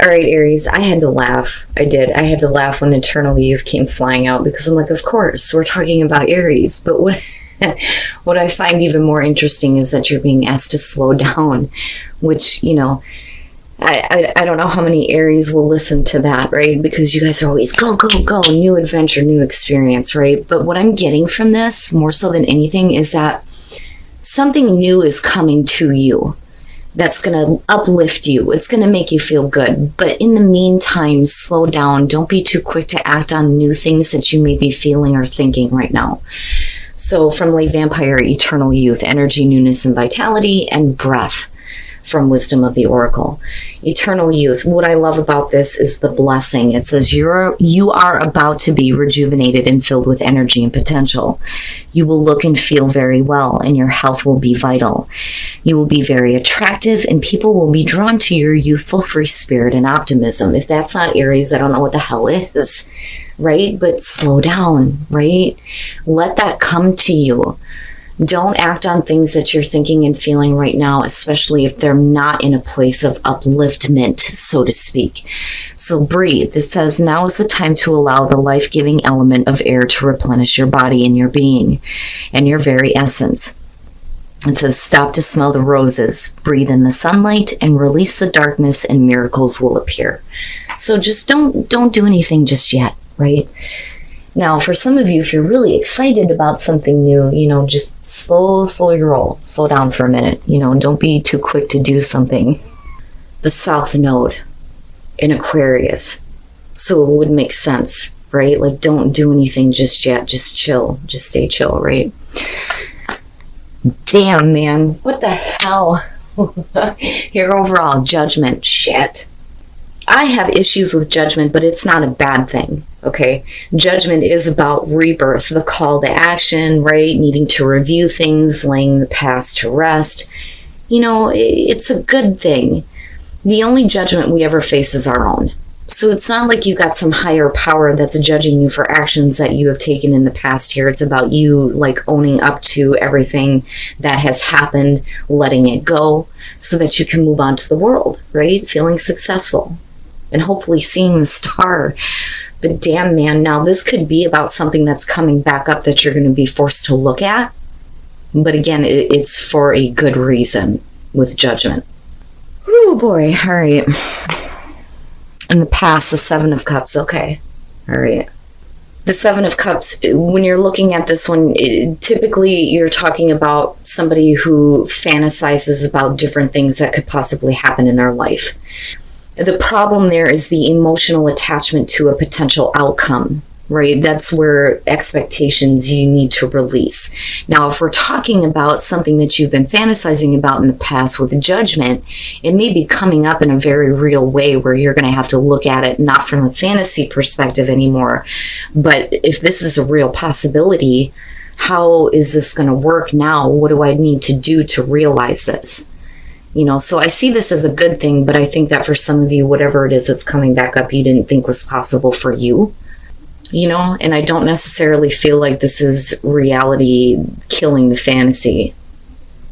All right, Aries, I had to laugh. I did. I had to laugh when Eternal Youth came flying out because I'm like, of course, we're talking about Aries. But what I find even more interesting is that you're being asked to slow down, which, you know, I don't know how many Aries will listen to that, right? Because you guys are always go, go, go, new adventure, new experience, right? But what I'm getting from this, more so than anything, is that something new is coming to you that's going to uplift you. It's going to make you feel good. But in the meantime, slow down. Don't be too quick to act on new things that you may be feeling or thinking right now. So from Late Vampire, Eternal Youth, Energy, Newness, and Vitality, and Breath from Wisdom of the Oracle. Eternal Youth, what I love about this is the blessing. It says you are about to be rejuvenated and filled with energy and potential. You will look and feel very well, and your health will be vital. You will be very attractive, and people will be drawn to your youthful free spirit and optimism. If that's not Aries, I don't know what the hell is, right? But slow down, right? Let that come to you. Don't act on things that you're thinking and feeling right now, especially if they're not in a place of upliftment, so to speak. So breathe. It says, now is the time to allow the life-giving element of air to replenish your body and your being and your very essence. It says, stop to smell the roses, breathe in the sunlight, and release the darkness, and miracles will appear. So just don't do anything just yet, right? Now, for some of you, if you're really excited about something new, you know, just slow your roll. Slow down for a minute. You know, don't be too quick to do something. The South Node in Aquarius. So it would make sense, right? Like, don't do anything just yet. Just chill. Just stay chill, right? Damn, man. What the hell? Your overall judgment. Shit. I have issues with judgment, but it's not a bad thing, okay? Judgment is about rebirth, the call to action, right? Needing to review things, laying the past to rest. You know, it's a good thing. The only judgment we ever face is our own. So it's not like you got some higher power that's judging you for actions that you have taken in the past here. It's about you, like, owning up to everything that has happened, letting it go, so that you can move on to the world, right? Feeling successful. And hopefully seeing the star. But damn, man, now this could be about something that's coming back up that you're going to be forced to look at. But again, it's for a good reason with judgment. Oh boy, all right. In the past, the Seven of Cups, okay. All right. The Seven of Cups, when you're looking at this one, typically you're talking about somebody who fantasizes about different things that could possibly happen in their life. The problem there is the emotional attachment to a potential outcome, right? That's where expectations you need to release. Now, if we're talking about something that you've been fantasizing about in the past with judgment, it may be coming up in a very real way where you're going to have to look at it not from a fantasy perspective anymore, but if this is a real possibility, how is this going to work now? What do I need to do to realize this? You know, so I see this as a good thing, but I think that for some of you, whatever it is that's coming back up, you didn't think was possible for you, you know, and I don't necessarily feel like this is reality killing the fantasy.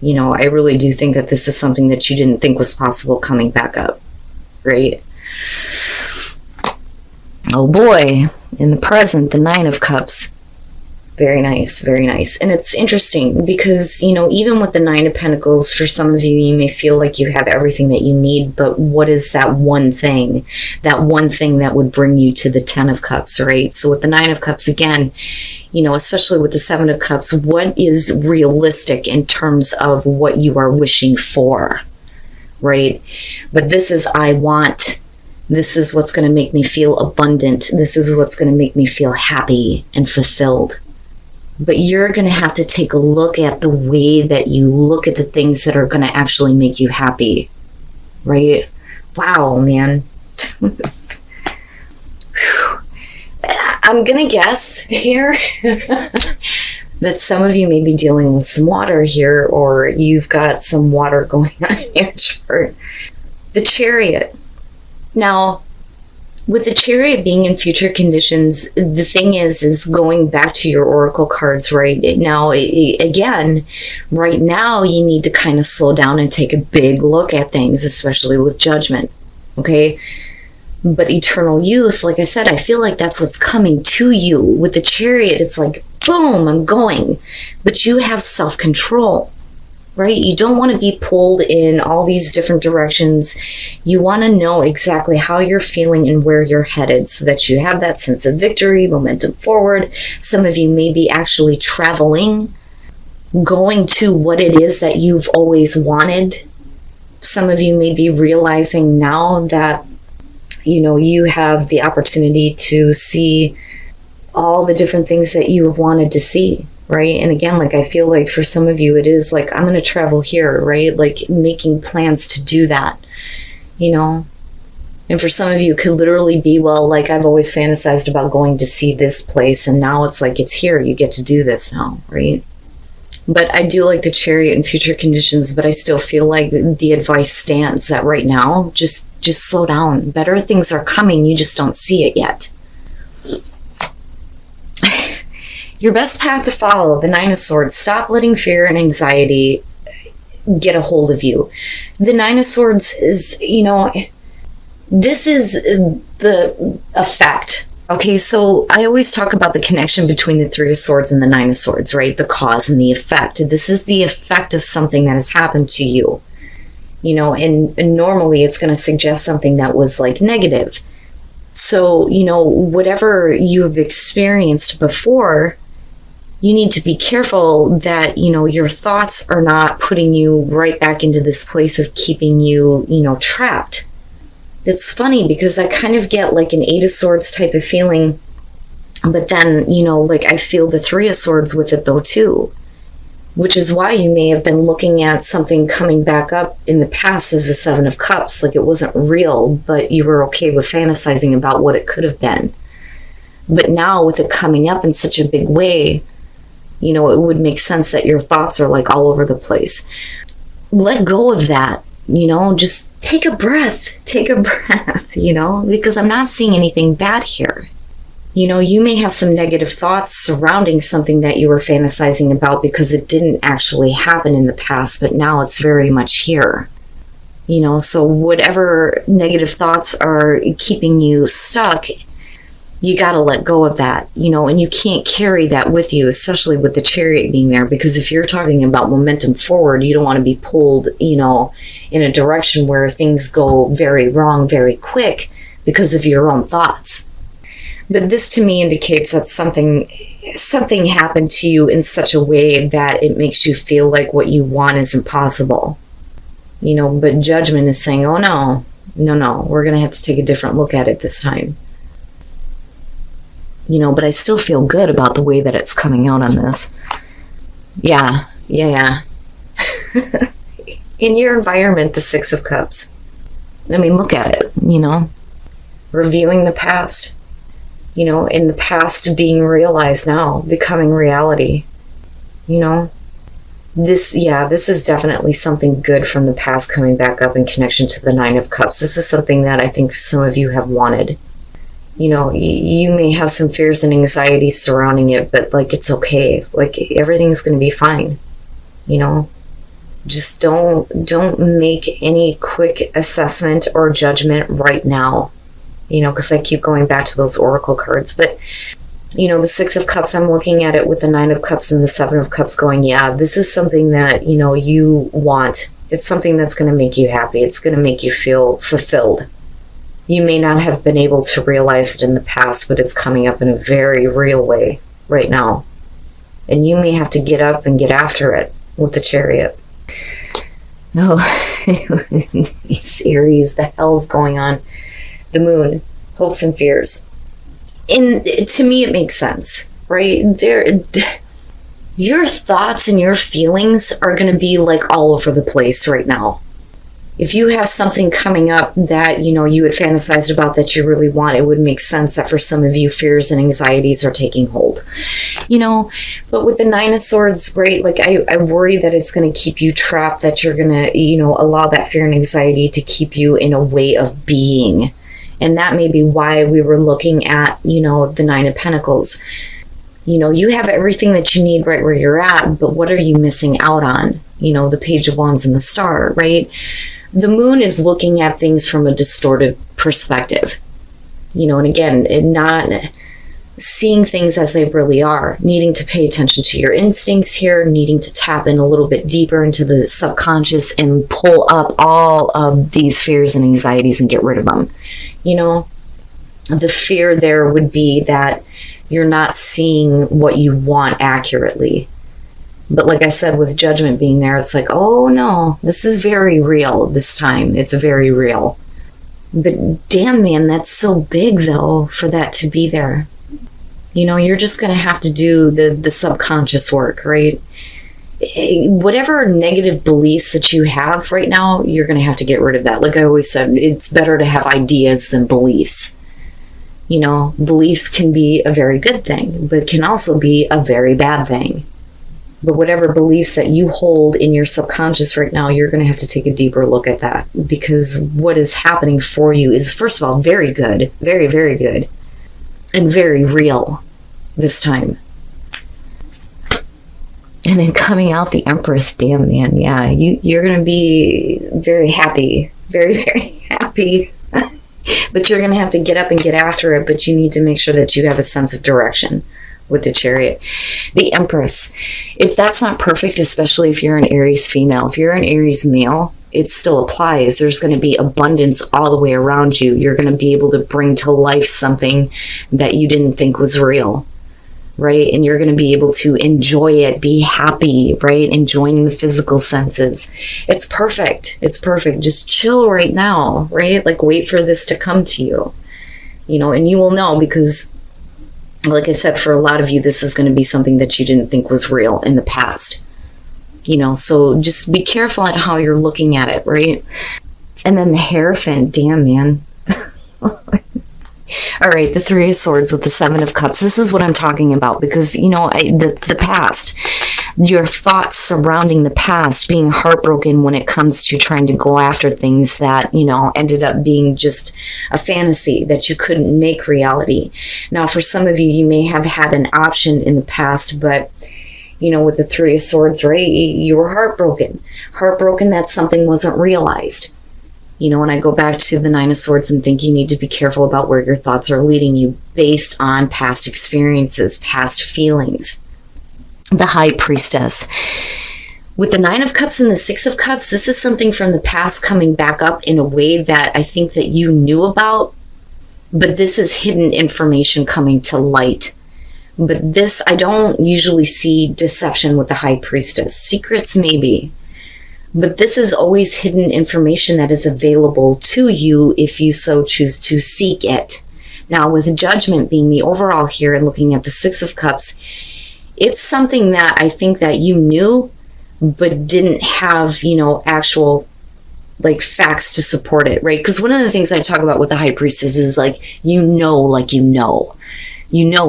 You know, I really do think that this is something that you didn't think was possible coming back up, right? Oh boy, in the present, the Nine of Cups. Very nice, very nice. And it's interesting because, you know, even with the Nine of Pentacles, for some of you, you may feel like you have everything that you need, but what is that one thing? That one thing that would bring you to the Ten of Cups, right? So with the Nine of Cups, again, you know, especially with the Seven of Cups, what is realistic in terms of what you are wishing for, right? But this is, I want. This is what's going to make me feel abundant. This is what's going to make me feel happy and fulfilled. But you're going to have to take a look at the way that you look at the things that are going to actually make you happy, right? Wow, man. I'm going to guess here that some of you may be dealing with some water here, or you've got some water going on in your chart. The Chariot. Now, with the Chariot being in future conditions, the thing is going back to your oracle cards right now. Again, right now you need to kind of slow down and take a big look at things, especially with judgment. Okay, But eternal youth, like I said, I feel like that's what's coming to you. With the Chariot, it's like, boom, I'm going. But you have self-control, right? You don't want to be pulled in all these different directions. You want to know exactly how you're feeling and where you're headed so that you have that sense of victory, momentum forward. Some of you may be actually traveling, going to what it is that you've always wanted. Some of you may be realizing now that, you know, you have the opportunity to see all the different things that you have wanted to see, right? And again, like, I feel like for some of you, it is like, I'm going to travel here, right? Like making plans to do that, you know? And for some of you, it could literally be, well, like, I've always fantasized about going to see this place, and now it's like, it's here. You get to do this now, right? But I do like the Chariot in future conditions, but I still feel like the advice stands that right now, just slow down. Better things are coming. You just don't see it yet. Your best path to follow, the Nine of Swords. Stop letting fear and anxiety get a hold of you. The Nine of Swords is, you know, this is the effect. Okay, so I always talk about the connection between the Three of Swords and the Nine of Swords, right? The cause and the effect. This is the effect of something that has happened to you. You know, and normally it's going to suggest something that was like negative. So, you know, whatever you have experienced before, you need to be careful that, you know, your thoughts are not putting you right back into this place of keeping you, you know, trapped. It's funny because I kind of get like an Eight of Swords type of feeling, but then, you know, like I feel the Three of Swords with it though too, which is why you may have been looking at something coming back up in the past as a Seven of Cups, like it wasn't real, but you were okay with fantasizing about what it could have been. But now with it coming up in such a big way, you know, it would make sense that your thoughts are like all over the place. Let go of that, you know, just take a breath, you know, because I'm not seeing anything bad here. You know, you may have some negative thoughts surrounding something that you were fantasizing about because it didn't actually happen in the past, but now it's very much here. You know, so whatever negative thoughts are keeping you stuck, you got to let go of that, you know, and you can't carry that with you, especially with the Chariot being there, because if you're talking about momentum forward, you don't want to be pulled, you know, in a direction where things go very wrong very quick because of your own thoughts. But this to me indicates that something happened to you in such a way that it makes you feel like what you want is impossible. You know, but judgment is saying, oh no, we're going to have to take a different look at it this time. You know, but I still feel good about the way that it's coming out on this. Yeah. In your environment, the Six of Cups. I mean, look at it, you know. Reviewing the past. You know, in the past being realized now, becoming reality. You know. This is definitely something good from the past coming back up in connection to the Nine of Cups. This is something that I think some of you have wanted. You know, you may have some fears and anxieties surrounding it, but like, it's okay. Like, everything's going to be fine. You know, just don't make any quick assessment or judgment right now, you know, because I keep going back to those Oracle cards. But, you know, the Six of Cups, I'm looking at it with the Nine of Cups and the Seven of Cups going, yeah, this is something that, you know, you want. It's something that's going to make you happy. It's going to make you feel fulfilled. You may not have been able to realize it in the past, but it's coming up in a very real way right now. And you may have to get up and get after it with the Chariot. Oh, these Aries, the hell's going on? The Moon, hopes and fears. And to me, it makes sense, right? Your thoughts and your feelings are going to be like all over the place right now. If you have something coming up that, you know, you had fantasized about that you really want, it would make sense that for some of you, fears and anxieties are taking hold, you know. But with the Nine of Swords, right, like I worry that it's going to keep you trapped, that you're going to, you know, allow that fear and anxiety to keep you in a way of being. And that may be why we were looking at, you know, the Nine of Pentacles. You know, you have everything that you need right where you're at, but what are you missing out on? You know, the Page of Wands and the Star, right? The Moon is looking at things from a distorted perspective. And again, not seeing things as they really are, needing to pay attention to your instincts here, needing to tap in a little bit deeper into the subconscious and pull up all of these fears and anxieties and get rid of them. The fear there would be that you're not seeing what you want accurately. But like I said, with judgment being there, it's like, oh no, this is very real this time. It's very real. But damn, man, that's so big though for that to be there. You're just going to have to do the subconscious work, right? Whatever negative beliefs that you have right now, you're going to have to get rid of that. Like I always said, it's better to have ideas than beliefs. Beliefs can be a very good thing, but can also be a very bad thing. But whatever beliefs that you hold in your subconscious right now, you're going to have to take a deeper look at that, because what is happening for you is, first of all, very good, very, very good, and very real this time. And then coming out the Empress, damn, man, yeah, you're going to be very happy, very, very happy. But you're going to have to get up and get after it, but you need to make sure that you have a sense of direction with the Chariot. The Empress, if that's not perfect, especially if you're an Aries female, if you're an Aries male, it still applies. There's going to be abundance all the way around you. You're going to be able to bring to life something that you didn't think was real, right? And you're going to be able to enjoy it, be happy, right? Enjoying the physical senses. It's perfect. It's perfect. Just chill right now, right? Like wait for this to come to you, and you will know, because like I said, for a lot of you, this is going to be something that you didn't think was real in the past. So just be careful at how you're looking at it, right? And then the Hierophant, damn, man. All right, the Three of Swords with the Seven of Cups. This is what I'm talking about, because, the past, your thoughts surrounding the past, being heartbroken when it comes to trying to go after things that, ended up being just a fantasy that you couldn't make reality. Now, for some of you, you may have had an option in the past, but with the Three of Swords, right, you were heartbroken that something wasn't realized. And I go back to the Nine of Swords and think you need to be careful about where your thoughts are leading you based on past experiences, past feelings. The High Priestess. With the Nine of Cups and the Six of Cups, this is something from the past coming back up in a way that I think that you knew about, but this is hidden information coming to light. But this, I don't usually see deception with the High Priestess. Secrets, maybe. But this is always hidden information that is available to you if you so choose to seek it. Now, with Judgment being the overall here and looking at the Six of Cups, it's something that I think that you knew, but didn't have, actual facts to support it, right? Because one of the things I talk about with the High Priestess is you know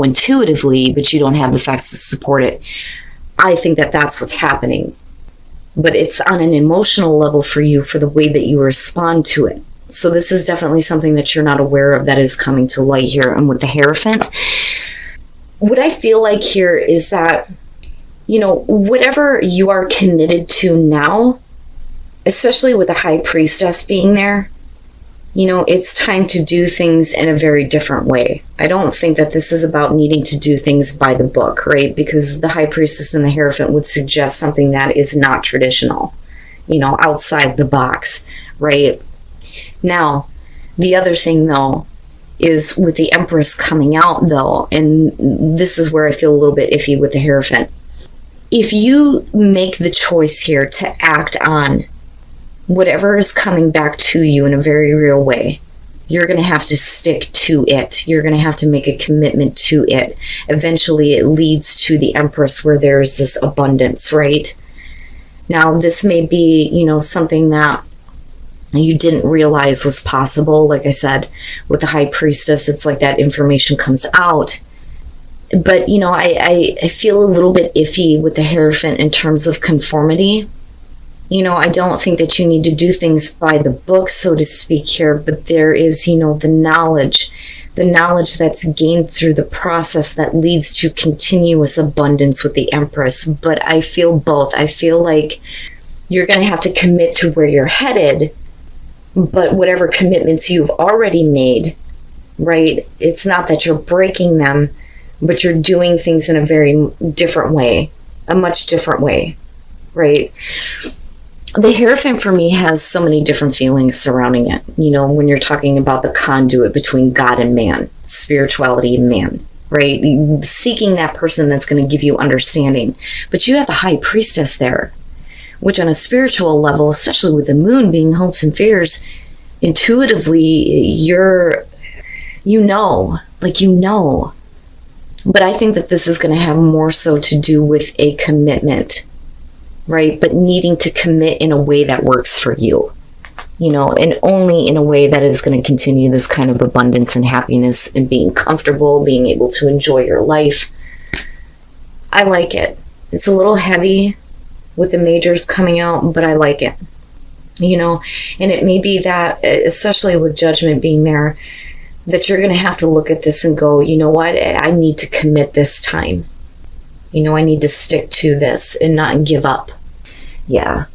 intuitively, but you don't have the facts to support it. I think that that's what's happening. But it's on an emotional level for you, for the way that you respond to it. So this is definitely something that you're not aware of that is coming to light here. And with the Hierophant, what I feel like here is that, whatever you are committed to now, especially with the High Priestess being there, it's time to do things in a very different way. I don't think that this is about needing to do things by the book, right? Because the High Priestess and the Hierophant would suggest something that is not traditional, outside the box, right? Now, the other thing, though, is with the Empress coming out, though, and this is where I feel a little bit iffy with the Hierophant. If you make the choice here to act on whatever is coming back to you in a very real way, you're going to have to stick to it. You're going to have to make a commitment to it. Eventually, it leads to the Empress, where there's this abundance, right? Now, this may be, something that you didn't realize was possible. Like I said, with the High Priestess, it's like that information comes out. But, I feel a little bit iffy with the Hierophant in terms of conformity. I don't think that you need to do things by the book, so to speak here, but there is, the knowledge that's gained through the process that leads to continuous abundance with the Empress. But I feel both. I feel like you're going to have to commit to where you're headed, but whatever commitments you've already made, right? It's not that you're breaking them, but you're doing things in a very different way, a much different way, right? The Hierophant for me has so many different feelings surrounding it. You know, when you're talking about the conduit between God and man, spirituality and man, right? Seeking that person that's going to give you understanding. But you have the High Priestess there, which on a spiritual level, especially with the moon being hopes and fears, intuitively, you know. But I think that this is going to have more so to do with a commitment, right? But needing to commit in a way that works for you, you know, and only in a way that is going to continue this kind of abundance and happiness and being comfortable, being able to enjoy your life. I like it. It's a little heavy with the majors coming out, but I like it, you know, and it may be that, especially with Judgment being there, that you're going to have to look at this and go, you know what, I need to commit this time. You know, I need to stick to this and not give up. Yeah.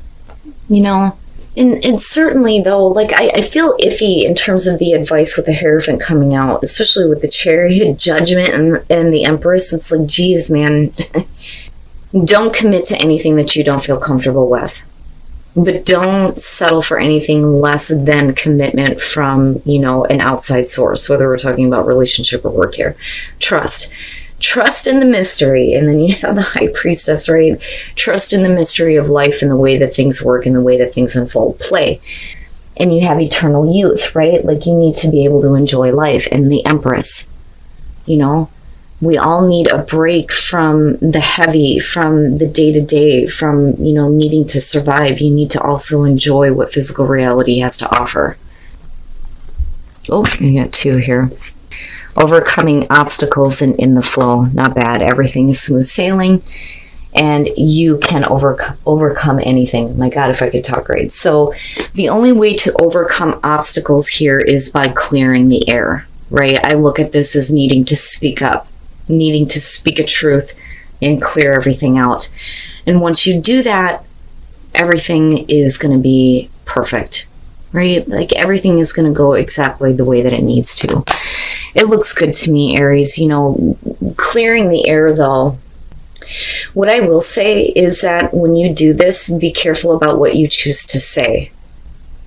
You know, and certainly though, like I feel iffy in terms of the advice with the Hierophant coming out, especially with the Chariot, Judgment, and the Empress. It's like, geez, man, don't commit to anything that you don't feel comfortable with. But don't settle for anything less than commitment from, you know, an outside source, whether we're talking about relationship or work here. Trust in the mystery. And then you have the High Priestess, right? Trust in the mystery of life and the way that things work and the way that things unfold. Play. And you have eternal youth, right? Like, you need to be able to enjoy life. And the Empress, you know, we all need a break from the heavy, from the day-to-day, from, you know, needing to survive. You need to also enjoy what physical reality has to offer. Oh, you got two here. Overcoming obstacles and in the flow. Not bad. Everything is smooth sailing, and you can overcome anything. My God, if I could talk right. So the only way to overcome obstacles here is by clearing the air, right? I look at this as needing to speak up, needing to speak a truth and clear everything out. And once you do that, everything is going to be perfect, right? Like, everything is going to go exactly the way that it needs to. It looks good to me, Aries. You know, clearing the air though, what I will say is that when you do this, be careful about what you choose to say.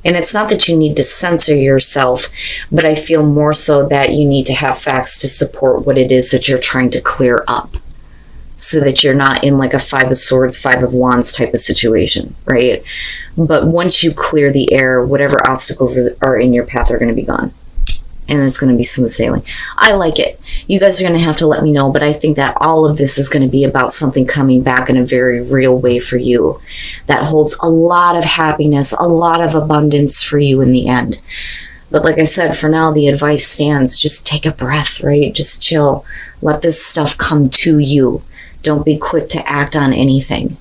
And it's not that you need to censor yourself, but I feel more so that you need to have facts to support what it is that you're trying to clear up, so that you're not in like a Five of Swords, Five of Wands type of situation, right? But once you clear the air, whatever obstacles are in your path are going to be gone. And it's going to be smooth sailing. I like it. You guys are going to have to let me know, but I think that all of this is going to be about something coming back in a very real way for you that holds a lot of happiness, a lot of abundance for you in the end. But like I said, for now, the advice stands. Just take a breath, right? Just chill. Let this stuff come to you. Don't be quick to act on anything.